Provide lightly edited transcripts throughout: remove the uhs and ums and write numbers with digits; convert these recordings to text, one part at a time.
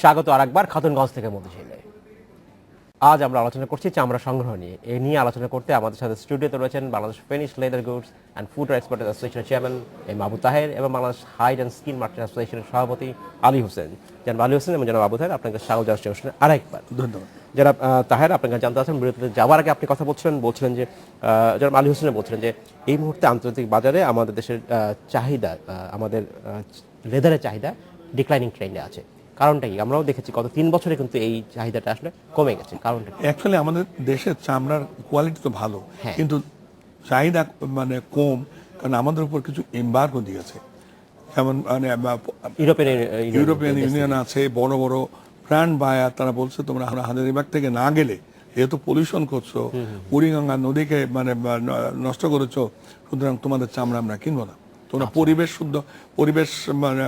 স্বাগত আরেকবার খাতুনগঞ্জ থেকে মধুশীলে। আজ আমরা আলোচনা করছি চামড়া সংগ্রহ নিয়ে। এই নিয়ে আলোচনা করতে আমাদের সাথে স্টুডিওতে রয়েছেন Bangladesh finish leather goods and food exporters অ্যাসোসিয়েশনের চেয়ারম্যান এম আবু তাহের এবং Bangladesh hide and skin market অ্যাসোসিয়েশনের সভাপতি আলী হোসেন। জানাব আলী হোসেন এবং জানাব আবু তাহের, আপনাকে স্বাগত জানাচ্ছি আরেকবার। ধন্যবাদ। যারা তাহের, আপনাকে জানতে চাচ্ছেন, বিরতিতে যাওয়ার আগে আপনি কথা বলছিলেন যে যারা আলী হোসেন বলছিলেন যে এই মুহূর্তে আন্তর্জাতিক বাজারে আমাদের দেশের চাহিদা, আমাদের লেদারের চাহিদা ডিক্লাইনিং ট্রেন্ডে আছে। কারণটা কি? আমরাও দেখেছি গত 3 বছরে কিন্তু এই চাহিদাটা আসলে কমে গেছে। কারণটা অ্যাকচুয়ালি আমাদের দেশের চামড়ার কোয়ালিটি তো ভালো, কিন্তু চাহিদা মানে কম, কারণ আমাদের উপর কিছু এমবার্গো দিয়েছে। যেমন মানে ইউরোপিয়ান ইউনিয়ন আছে, বড় বড় ব্র্যান্ড বায়ার, তারা বলছে তোমরা হাজারীবাগ থেকে না গেলে, যেহেতু পলিউশন করছো, বুড়িগঙ্গা নদীকে মানে নষ্ট করেছো, সুতরাং তোমাদের চামড়া আমরা কিনবো না। তোমরা পরিবেশ মানে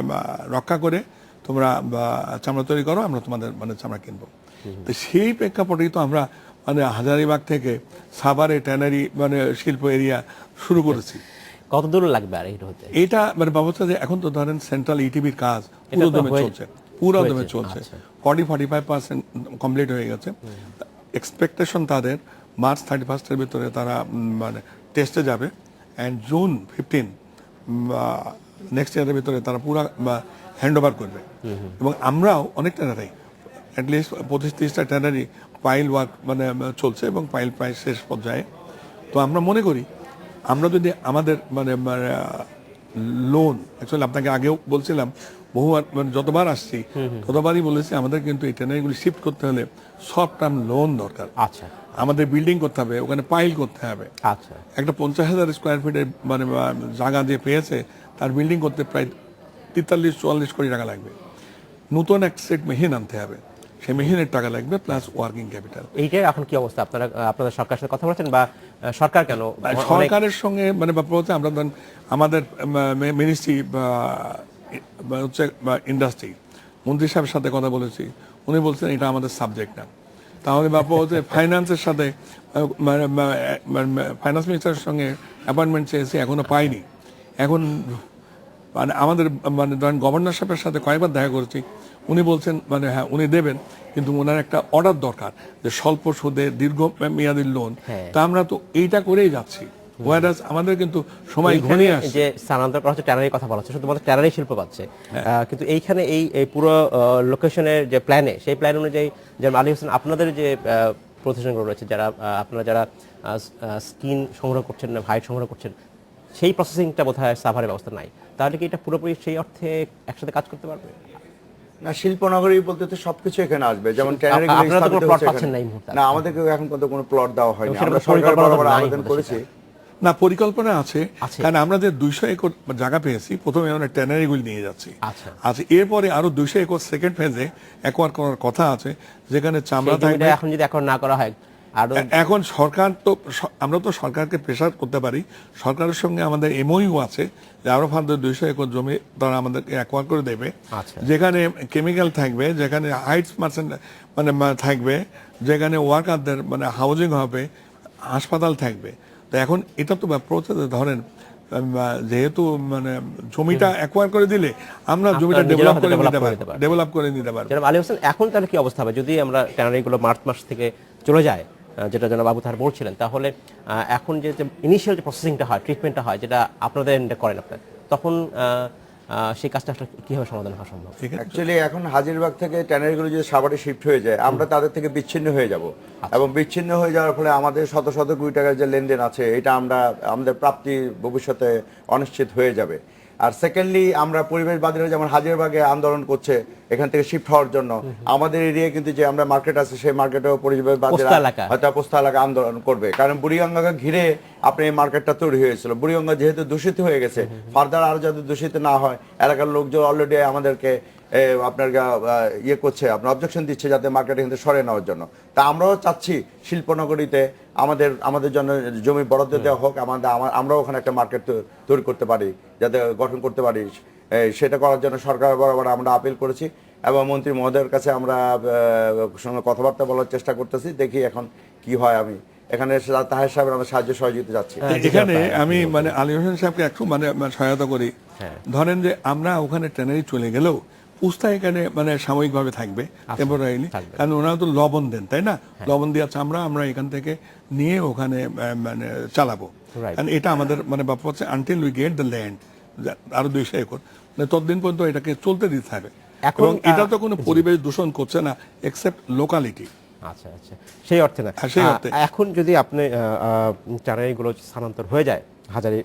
রক্ষা করে তোমরা চামড়া তৈরি করো, আমরা তোমাদের মানে চামড়া কিনবো। তো সেই প্রেক্ষাপটেই তো আমরা মানে হাজারীবাগ থেকে সাভারে ট্যানারি মানে শিল্প এরিয়া শুরু করেছি। কত দূর লাগবে আর এটা মানে ব্যবস্থা যে এখন তো ধরেন সেন্ট্রাল ইটিভির কাজ পুরো দমে চলছে 40-45% কমপ্লিট হয়ে গেছে। এক্সপেকটেশন তাদের মার্চ 31 ভিতরে তারা মানে টেস্টে যাবে, অ্যান্ড জুন 15 নেক্সট ইয়ারের ভিতরে তারা পুরো হ্যান্ড ওভার করবে। এবং আমরাও অনেক ট্যানারি, অ্যাটলিস্ট 25-30টা ট্যানারি পাইল ওয়ার্ক মানে চলছে এবং পাইল প্রায় শেষ পর্যায়ে। তো আমরা মনে করি আমরা যদি আমাদের মানে লোন, অ্যাকচুয়ালি আপনাকে আগেও বলছিলাম, বহুবার মানে যতবার আসছি ততবারই বলেছি আমাদের কিন্তু এই ট্যানারিগুলি শিফট করতে হলে শর্ট টার্ম লোন দরকার। আচ্ছা, আমাদের বিল্ডিং করতে হবে, ওখানে পাইল করতে হবে। আচ্ছা, একটা 50,000 স্কোয়ার ফিটের মানে জায়গা যে পেয়েছে তার বিল্ডিং করতে প্রায় 43-44 কোটি টাকা লাগবে। নতুন এক সেট মেশিন আনতে হবে, সেই মেশিনের টাকা লাগবে, প্লাস ওয়ার্কিং ক্যাপিটাল। এইটার এখন কি অবস্থা? আপনাদের সরকারের সাথে কথা বলেছেন, বা সরকার কেন? সরকারের সঙ্গে মানে ব্যাপার আমরা ধরেন আমাদের মিনিস্ট্রি বা হচ্ছে ইন্ডাস্ট্রি মন্ত্রী সাহেবের সাথে কথা বলেছি, উনি বলছেন এটা আমাদের সাবজেক্ট না। তাহলে ব্যাপার হচ্ছে ফাইন্যান্সের সাথে ফাইন্যান্স মিনিস্টারের সঙ্গে অ্যাপয়েন্টমেন্ট চেয়েছি, এখনো পাইনি। এখন মানে আমাদের মানে ধরেন গভর্নর সাহেবের সাথে কয়েকবার দেখা করেছি, উনি বলছেন মানে হ্যাঁ উনি দেবেন, কিন্তু ওনার একটা অর্ডার দরকার যে স্বল্প সুদে দীর্ঘ মেয়াদী লোন। তা আমরা তো এইটা করেই যাচ্ছি, আমাদের কিন্তু সময় ঘনিয়ে আসছে। যে স্থানান্তর করা হচ্ছে, ট্যানারির কথা বলা হচ্ছে, শুধুমাত্র ট্যানারি শিল্প পাচ্ছে, কিন্তু এইখানে এই পুরো লোকেশনের যে প্ল্যানে, সেই প্ল্যান অনুযায়ী যেমন আলী হোসেন, আপনাদের যে প্রতিষ্ঠানগুলো রয়েছে, আপনারা যারা স্কিন সংগ্রহ করছেন, হাইট সংগ্রহ করছেন, সেই প্রসেসিংটা বোধহয় সাভারের ব্যবস্থা নাই। তাহলে কি এটা পুরোপুরি সেই অর্থে একসাথে কাজ করতে পারবে না? শিল্পনগরী বলতে তো সবকিছু এখানে আসবে, যেমন না, আমাদেরকে এখন পর্যন্ত কোনো প্লট দেওয়া হয়নি। আমরা সরকার বরাবর আবেদন করেছি, না পরিকল্পনা আছে, কারণ আমরা যে 200 একর জায়গা পেয়েছি, প্রথমে আমরা ট্যানারিগুলি নিয়ে যাচ্ছি। আচ্ছা, এরপরে আরো 200 একর সেকেন্ড ফেজে অ্যাকোয়ার করার কথা আছে, যেখানে চামড়া থাকবে। এখন যদি এখন না করা হয়, এখন সরকার তো, আমরা তো সরকারকে প্রেসার করতে পারি, সরকারের সঙ্গে আমাদের এমওইউ আছে যে আরো ফার্দার 200 একর জমি তারা আমাদেরকে অ্যাকোয়ার করে দেবে, যেখানে কেমিক্যাল থাকবে, যেখানে হাইটস মানে থাকবে, যেখানে ওয়ার্কারদের মানে হাউজিং হবে, হাসপাতাল থাকবে। তো এখন এটা তো ব্যাপার ধরেন যেহেতু মানে জমিটা অ্যাকোয়ার করে দিলে আমরা জমিটা ডেভেলপ করে নিতে পারবো। আলী হোসেন, এখন তাহলে কি অবস্থা হবে যদি আমরা ট্যানারিগুলো মার্চ মাস থেকে চলে যায়, যেটা জনাব আবু তাহের বলছিলেন? তাহলে এখন যে ইনিশিয়াল যে প্রসেসিংটা হয়, ট্রিটমেন্টটা হয়, যেটা আপনাদের করেন আপনার, তখন সেই কাজটা আসলে কিভাবে সমাধান হওয়া সম্ভব? অ্যাকচুয়ালি এখন হাজিরবাগ থেকে ট্যানারিগুলো যদি সাভারে শিফট হয়ে যায়, আমরা তাদের থেকে বিচ্ছিন্ন হয়ে যাব, এবং বিচ্ছিন্ন হয়ে যাওয়ার ফলে আমাদের শত শত কোটি টাকার যে লেনদেন আছে, এটা আমাদের প্রাপ্তি ভবিষ্যতে অনিশ্চিত হয়ে যাবে। আর সেকেন্ডলি, আমরা পরিবেশবাদীরা যেমন হাজিরবাগে আন্দোলন করছে এখান থেকে শিফট হওয়ার জন্য, আমাদের এরিয়ায় কিন্তু যে আমরা মার্কেট আছে, সেই মার্কেটেও পরিবেশবাদীরা হয়তো পোস্তা এলাকা আন্দোলন করবে, কারণ বুড়িগঙ্গাকে ঘিরে আপনার এই মার্কেটটা তৈরি হয়েছিল। বুড়িগঙ্গা যেহেতু দূষিত হয়ে গেছে, ফার্দার আরো যাতে দূষিত না হয়, এলাকার লোকজন অলরেডি আমাদেরকে আপনার ইয়ে করছে, আপনার অবজেকশন দিচ্ছে যাতে মার্কেট এখান থেকে সরে নেওয়ার জন্য। তা আমরাও চাচ্ছি শিল্পনগরীতে আমাদের জন্য জমি বরাদ্দ দেওয়া হোক, আমরাও ওখানে একটা মার্কেট তৈরি করতে পারি, যাতে গঠন করতে পারি। সেটা করার জন্য সরকার বরাবর আমরা আপিল করেছি, এবং মন্ত্রী মহোদয়ের কাছে আমরা সঙ্গে কথাবার্তা বলার চেষ্টা করতেছি, দেখি এখন কি হয়। আমি এখানে তাহের সাহেবের আমরা সাহায্য সহযোগিতা যাচ্ছি। এখানে আমি মানে আলী হোসেন সাহেবকে একটু মানে সহায়তা করি। ধরেন যে আমরা ওখানে ট্রেনারি চলে গেলেও পুস্তা এখানে মানে সাময়িকভাবে থাকবে, টেম্পোরারিলি, কারণ ওনারা তো লবণ দেন, তাই না? লবণ দেওয়া চামড়া আমরা এখান থেকে নিয়ে ওখানে মানে চালাবো। কারণ এটা আমাদের মানে ব্যাপার হচ্ছে until we get the land, আরো 200 একর, মানে ততদিন পর্যন্ত এটাকে চলতে দিতে হবে। এবং এটা তো কোনো পরিবেশ দূষণ করছে না এক্সেপ্ট লোকালিটি। আচ্ছা আচ্ছা, সেই অর্থে না। এখন যদি আপনি ট্যানারিগুলো স্থানান্তর হয়ে যায় হাজারী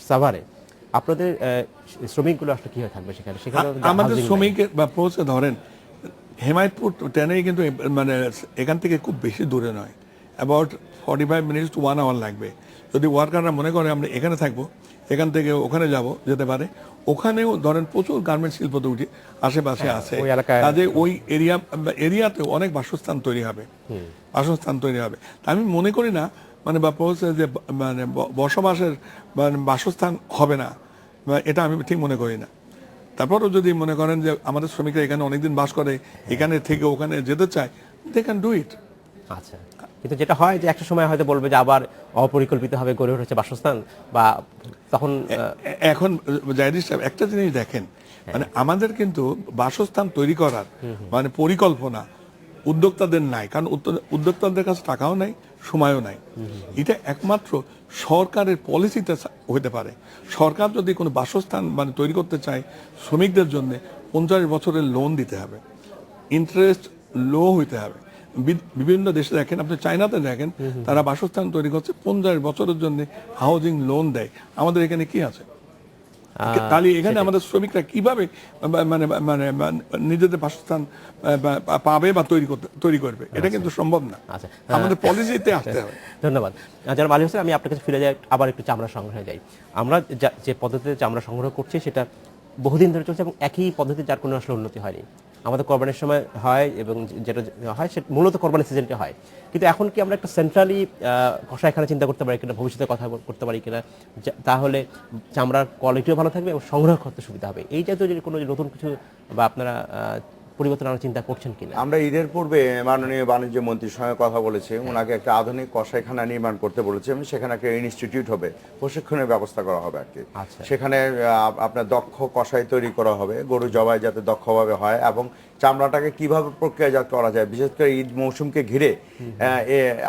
সাভারে, আপনাদের শ্রমিকগুলো আসলে কি হয়ে থাকবে সেখানে? আমাদের শ্রমিকের বা পৌঁছে ধরেন হেমায়তপুর ট্যানারি কিন্তু মানে এখান থেকে খুব বেশি দূরে নয়, অ্যাবাউট 45 মিনিটস টু 1 আওয়ার লাগবে। যদি ওয়ার্কাররা মনে করে আমরা এখানে থাকবো, এখান থেকে ওখানে যাব, যেতে পারে। ওখানেও ধরেন প্রচুর গার্মেন্ট শিল্প তো উঠে আশেপাশে আছে, কাজে ওই এরিয়াতে অনেক বাসস্থান তৈরি হবে। আমি মনে করি না মানে ব্যাপার হচ্ছে যে মানে বসবাসের মানে বাসস্থান হবে না, এটা আমি ঠিক মনে করি না। তারপরও যদি মনে করেন যে আমাদের শ্রমিকরা এখানে অনেকদিন বাস করে, এখানে থেকে ওখানে যেতে চায়, দে ক্যান ডু ইট। আচ্ছা, কিন্তু যেটা হয় যে একটা সময় হয়তো বলবে যে আবার অপরিকল্পিতভাবে গড়ে উঠেছে বাসস্থান, বা তখন এখন জাহিদ সাহেব একটা জিনিস দেখেন, মানে আমাদের কিন্তু বাসস্থান তৈরি করার মানে পরিকল্পনা উদ্যোক্তাদের নাই, কারণ উদ্যোক্তাদের কাছে টাকাও নাই, সময়ও নাই। এটা একমাত্র সরকারের পলিসিতে হতে পারে। সরকার যদি কোনো বাসস্থান মানে তৈরি করতে চায় শ্রমিকদের জন্য, 50 বছরের লোন দিতে হবে, ইন্টারেস্ট লো হইতে হবে। বিভিন্ন দেশে দেখেন, আপনি চায়নাতে দেখেন, তারা বাসস্থান তৈরি করছে 50 বছরের জন্য হাউজিং লোন দেয়। আমাদের এখানে কি আছে? তাহলে এখানে আমাদের শ্রমিকরা কিভাবে মানে মানে নিজেদের বাসস্থান পাবে বা তৈরি করবে? এটা কিন্তু সম্ভব না। আমাদের পলিসিতে আসতে হবে। ধন্যবাদ জনাব আলী হোসেন। আমি আপনার কাছে ফিরে যাই, আবার একটু চামড়া সংগ্রহে যাই। আমরা যে পদ্ধতিতে চামড়া সংগ্রহ করছি সেটা বহুদিন ধরে চলছে এবং একই পদ্ধতি, যার কোনো আসলে উন্নতি হয়নি। আমাদের কোরবানির সময় হয় এবং যেটা হয় সেটা মূলত কোরবানির সিজনটা হয়। কিন্তু এখন কি আমরা একটা সেন্ট্রালি কষাইখানা চিন্তা করতে পারি কিনা, ভবিষ্যতে কথা করতে পারি কিনা, তাহলে চামড়ার কোয়ালিটিও ভালো থাকবে এবং সংগ্রহ করতে সুবিধা হবে? এই জাতীয় যদি কোনো নতুন কিছু বা আপনারা পরিবর্তন আনার চিন্তা করছেন কিনা? আমরা ঈদের পূর্বে মাননীয় বাণিজ্য মন্ত্রীর সঙ্গে কথা বলেছি, ওনাকে একটা আধুনিক কষাইখানা নির্মাণ করতে বলেছি এবং সেখানে একটা ইনস্টিটিউট হবে, প্রশিক্ষণের ব্যবস্থা করা হবে আর কি। সেখানে আপনার দক্ষ কষাই তৈরি করা হবে, গরু জবাই যাতে দক্ষভাবে হয় এবং চামড়াটাকে কিভাবে প্রক্রিয়াজাত করা যায়, বিশেষ করে ঈদ মৌসুমকে ঘিরে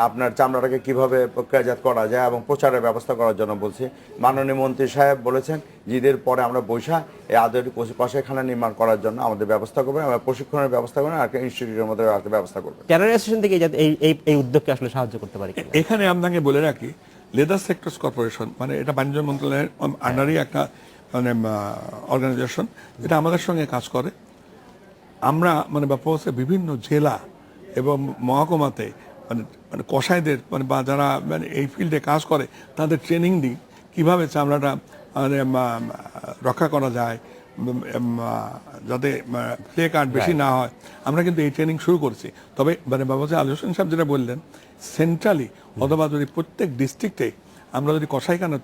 আপনার চামড়াটাকে কিভাবে প্রক্রিয়াজাত করা যায় এবং প্রচারের ব্যবস্থা করার জন্য বলছি। মাননীয় মন্ত্রী সাহেব বলেছেন ঈদের পরে আমরা বৈশা এই আধুনিক কষাইখানা নির্মাণ করার জন্য আমাদের ব্যবস্থা করবো, আমরা প্রশিক্ষণের ব্যবস্থা করবো, আর ইনস্টিটিউটের মধ্যে ব্যবস্থা করবো। ট্যানারি অ্যাসোসিয়েশন থেকে এই উদ্যোগকে আসলে সাহায্য করতে পারি। এখানে আপনাকে বলে রাখি, লেদার সেক্টরস কর্পোরেশন মানে এটা বাণিজ্য মন্ত্রণালয়ের আন্ডারই একটা মানে অর্গানাইজেশন, এটা আমাদের সঙ্গে কাজ করে। আমরা মানে ব্যাপার হচ্ছে বিভিন্ন জেলা এবং মহকুমাতে মানে মানে কসাইদের মানে বা যারা মানে এই ফিল্ডে কাজ করে তাদের ট্রেনিং দিই, কীভাবে চামড়াটা মানে রক্ষা করা যায়, যাতে ফ্লে কাট বেশি না হয়। আমরা কিন্তু এই ট্রেনিং শুরু করছি। তবে মানে বাবা আলী হোসেন সাহেব যেটা বললেন, সেন্ট্রালি অথবা যদি প্রত্যেক ডিস্ট্রিক্টে আমরা যদি কসাইখানা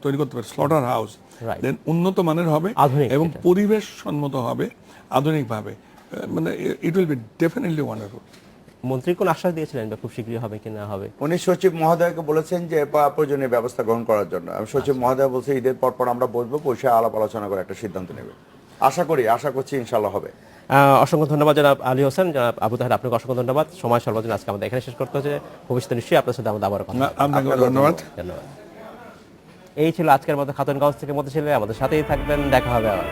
তৈরি করতে পারি, স্লটার হাউস, দেন উন্নত মানের হবে এবং পরিবেশ সম্মত হবে আধুনিকভাবে, মানে it will be definitely wonderful. মন্ত্রী কোন আশ্বাস দিয়েছিলেন বা খুব শীঘ্রই হবে কিনা হবে? উনি সচিব মহোদয়কে বলেছেন যে প্রয়োজনীয় ব্যবস্থা গ্রহণ করার জন্য। আমি সচিব মহোদয় বলছে ঈদের পর আমরা বসবো, বসে আলাপ আলোচনা করে একটা সিদ্ধান্ত নেবে। আশা করছি ইনশাল্লাহ হবে। অসংখ্য ধন্যবাদ জনাব আলী হোসেন। জনাব আবু তাহের, আপনাকে অসংখ্য ধন্যবাদ। সময় সর্বজন আজকে আমাদের এখানে শেষ করতে হচ্ছে। ভবিষ্যতে নিশ্চয়ই আপনার সাথে আমাদের আবার কথা হবে। ধন্যবাদ। এই ছিল আজকের মতো খাতুনগঞ্জ থেকে মতো ছেলে। আমাদের সাথেই থাকবেন, দেখা হবে আবার।